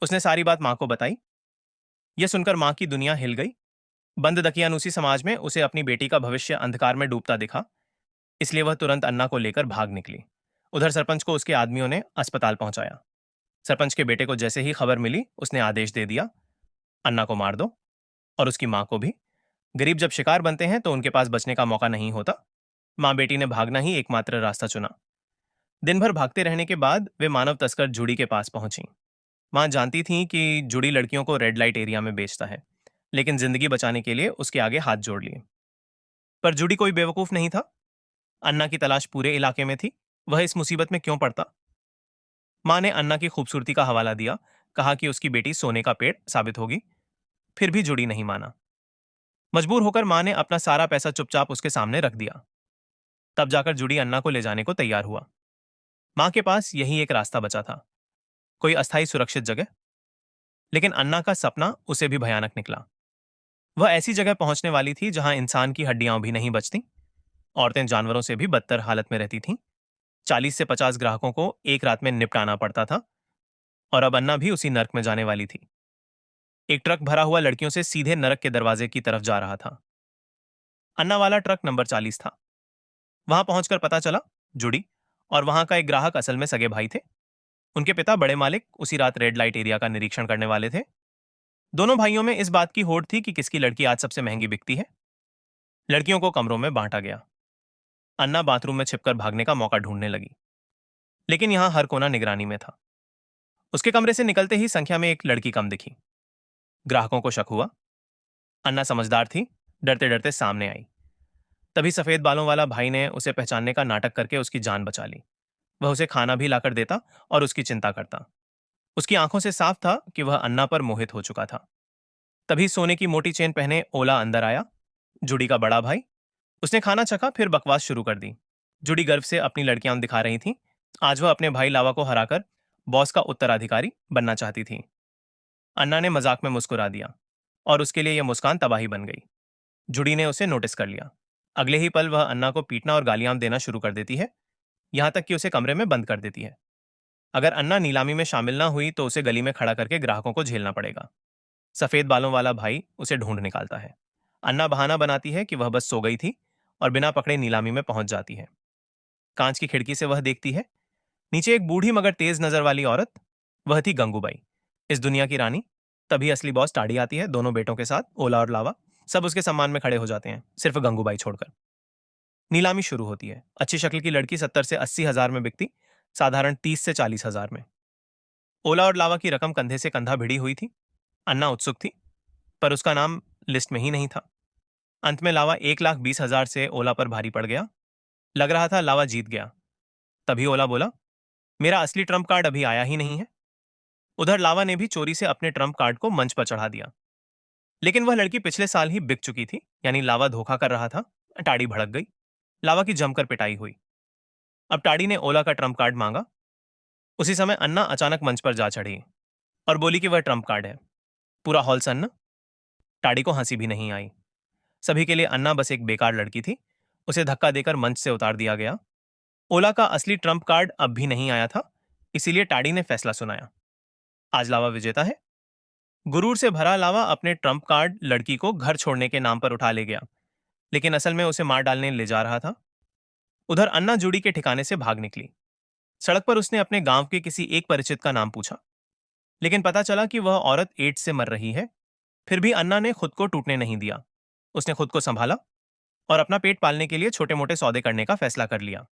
उसने सारी बात माँ को बताई। यह सुनकर माँ की दुनिया हिल गई। बंद दकियानूसी समाज में उसे अपनी बेटी का भविष्य अंधकार में डूबता दिखा, इसलिए वह तुरंत अन्ना को लेकर भाग निकली। उधर सरपंच को उसके आदमियों ने अस्पताल पहुंचाया। सरपंच के बेटे को जैसे ही खबर मिली, उसने आदेश दे दिया, अन्ना को मार दो और उसकी माँ को भी। गरीब जब शिकार बनते हैं तो उनके पास बचने का मौका नहीं होता। माँ बेटी ने भागना ही एकमात्र रास्ता चुना। दिन भर भागते रहने के बाद वे मानव तस्कर जुड़ी के पास पहुंची। माँ जानती थी कि जुड़ी लड़कियों को रेड लाइट एरिया में बेचता है, लेकिन जिंदगी बचाने के लिए उसके आगे हाथ जोड़ लिए। पर जुड़ी कोई बेवकूफ नहीं था। अन्ना की तलाश पूरे इलाके में थी, वह इस मुसीबत में क्यों पड़ता। माँ ने अन्ना की खूबसूरती का हवाला दिया, कहा कि उसकी बेटी सोने का पेड़ साबित होगी। फिर भी जुड़ी नहीं माना। मजबूर होकर माँ ने अपना सारा पैसा चुपचाप उसके सामने रख दिया। तब जाकर जुड़ी अन्ना को ले जाने को तैयार हुआ। माँ के पास यही एक रास्ता बचा था, कोई अस्थायी सुरक्षित जगह। लेकिन अन्ना का सपना उसे भी भयानक निकला। वह ऐसी जगह पहुंचने वाली थी जहां इंसान की हड्डियां भी नहीं बचती। औरतें जानवरों से भी बदतर हालत में रहती थीं। 40 से 50 ग्राहकों को एक रात में निपटाना पड़ता था, और अब अन्ना भी उसी नर्क में जाने वाली थी। एक ट्रक भरा हुआ लड़कियों से सीधे नरक के दरवाजे की तरफ जा रहा था। अन्ना वाला ट्रक नंबर 40 था। वहां पहुंचकर पता चला, जुड़ी और वहां का एक ग्राहक असल में सगे भाई थे। उनके पिता बड़े मालिक उसी रात रेड लाइट एरिया का निरीक्षण करने वाले थे। दोनों भाइयों में इस बात की होड़ थी कि किसकी लड़की आज सबसे महंगी बिकती है। लड़कियों को कमरों में बांटा गया। अन्ना बाथरूम में छिपकर भागने का मौका ढूंढने लगी, लेकिन यहां हर कोना निगरानी में था। उसके कमरे से निकलते ही संख्या में एक लड़की कम दिखी। ग्राहकों को शक हुआ। अन्ना समझदार थी, डरते डरते सामने आई। तभी सफेद बालों वाला भाई ने उसे पहचानने का नाटक करके उसकी जान बचा ली। वह उसे खाना भी लाकर देता और उसकी चिंता करता। उसकी आंखों से साफ था कि वह अन्ना पर मोहित हो चुका था। तभी सोने की मोटी चेन पहने ओला अंदर आया, जुड़ी का बड़ा भाई। उसने खाना चखा, फिर बकवास शुरू कर दी। जुड़ी गर्व से अपनी लड़कियां दिखा रही थी। आज वह अपने भाई लावा को हराकर बॉस का उत्तराधिकारी बनना चाहती थी। अन्ना ने मजाक में मुस्कुरा दिया, और उसके लिए यह मुस्कान तबाही बन गई। जुड़ी ने उसे नोटिस कर लिया। अगले ही पल वह अन्ना को पीटना और गालियां देना शुरू कर देती है, यहां तक कि उसे कमरे में बंद कर देती है। अगर अन्ना नीलामी में शामिल ना हुई तो उसे गली में खड़ा करके ग्राहकों को झेलना पड़ेगा। सफेद बालों वाला भाई उसे ढूंढ निकालता है। अन्ना बहाना बनाती है कि वह बस सो गई थी और बिना पकड़े नीलामी में पहुंच जाती है। कांच की खिड़की से वह देखती है, नीचे एक बूढ़ी मगर तेज नजर वाली औरत। वह थी गंगूबाई, इस दुनिया की रानी। तभी असली बॉस टाड़ी आती है, दोनों बेटों के साथ। ओला और लावा सब उसके सम्मान में खड़े हो जाते हैं, सिर्फ गंगूबाई छोड़कर। नीलामी शुरू होती है। अच्छी शक्ल की लड़की 70 से 80 हजार में बिकती, साधारण 30 से 40 हजार में। ओला और लावा की रकम कंधे से कंधा भिड़ी हुई थी। अन्ना उत्सुक थी, पर उसका नाम लिस्ट में ही नहीं था। अंत में लावा 1,20,000 से ओला पर भारी पड़ गया। लग रहा था लावा जीत गया। तभी ओला बोला, मेरा असली ट्रम्प कार्ड अभी आया ही नहीं है। उधर लावा ने भी चोरी से अपने ट्रम्प कार्ड को मंच पर चढ़ा दिया। लेकिन वह लड़की पिछले साल ही बिक चुकी थी, यानी लावा धोखा कर रहा था। टाड़ी भड़क गई। लावा की जमकर पिटाई हुई। अब टाड़ी ने ओला का ट्रम्प कार्ड मांगा। उसी समय अन्ना अचानक मंच पर जा चढ़ी और बोली कि वह ट्रम्प कार्ड है। पूरा हॉल सन्न। टाड़ी को हंसी भी नहीं आई। सभी के लिए अन्ना बस एक बेकार लड़की थी। उसे धक्का देकर मंच से उतार दिया गया। ओला का असली ट्रम्प कार्ड अब भी नहीं आया था, इसीलिए टाड़ी ने फैसला सुनाया, आज लावा विजेता है। गुरूर से भरा लावा अपने ट्रम्प कार्ड लड़की को घर छोड़ने के नाम पर उठा ले गया, लेकिन असल में उसे मार डालने ले जा रहा था। उधर अन्ना जुड़ी के ठिकाने से भाग निकली। सड़क पर उसने अपने गांव के किसी एक परिचित का नाम पूछा, लेकिन पता चला कि वह औरत एड्स से मर रही है। फिर भी अन्ना ने खुद को टूटने नहीं दिया। उसने खुद को संभाला और अपना पेट पालने के लिए छोटे मोटे सौदे करने का फैसला कर लिया।